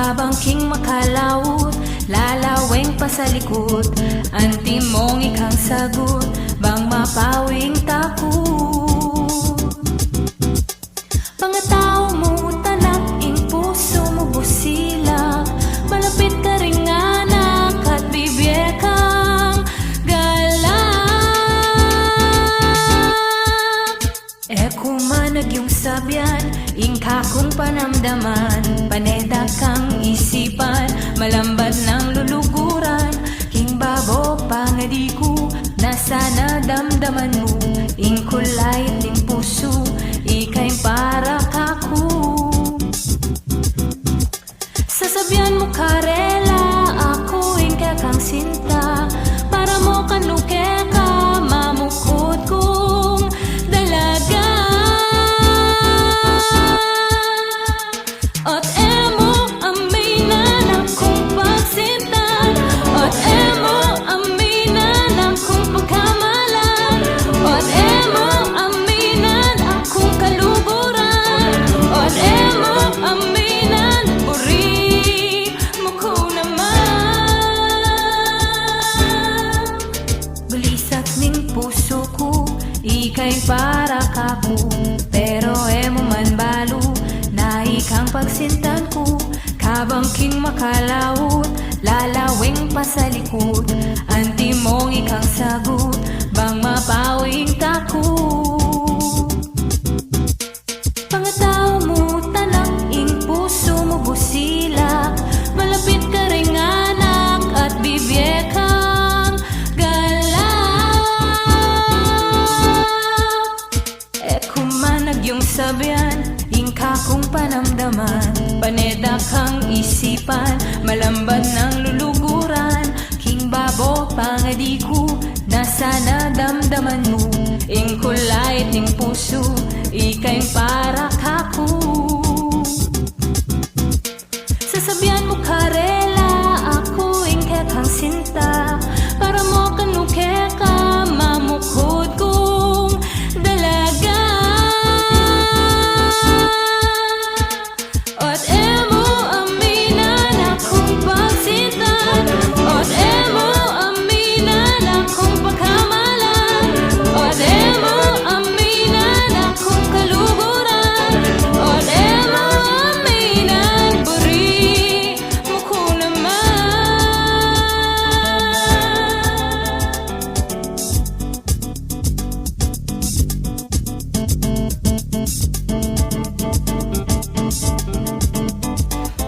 kabangking makalawot, lalaweng pa sa likod, anti mong ikang sagot, bang mapawing takot. Pangatao mo tanak, ing puso mo busila, malapit ka ring anak at bibye kang galak. Kumanag yung sabyan, ingka kong panamdaman, paneda kang isipan, malambat ng luluguran, king babo pangadi ko, nasa nadamdaman mo, ing kulay ting puso, ikay para kako. Sasabyan mo karela, ako ing kang sinta, para mo kanuke ka, mamukod kong dalaga. At emo aminan akong pagsinta, at emo aminan akong pagkamalan, at emo aminan akong kaluguran, at emo aminan puri mo ko naman. Bulisak ning puso ko, ikay para kako, pero emo man balo na ikang pagsintan ko, kabangking makalawot, lalaweng pa sa likod, anti mong ikang sagot, bang mapawing takot. Pangatao mo tanak, ing puso mo busila, malapit ka ring anak at bibye kang galak. Kumanag yung sabyan, ingka kong panamdaman, paneda kang isipan, malamban ng luluguran, king babo pangadi ko, nasa nadamdaman mo, ing kulay ting puso, ikay para kako. Sasabyan mo karela, ako ing kang sinta, para mo kanuke ka, mamukod kong dalaga. At emo aminan akong pagsinta, at emo aminan akong pagkamalan, at emo aminan akong kaluguran, at emo aminan puri mo ko naman.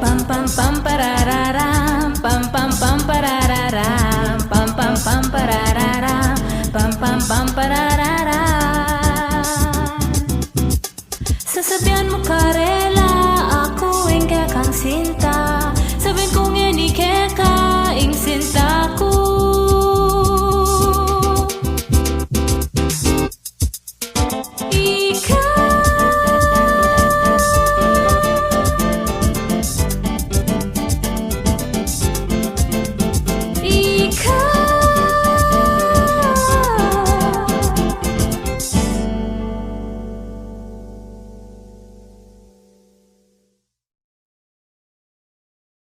Pam pam pam parararam, pam pam pam parararam, pam pam pam parararam, pam pam pam parararam. Sasabyan mo karela, ako ing kang sinta, sabihin kong yan ike ka ing sinta.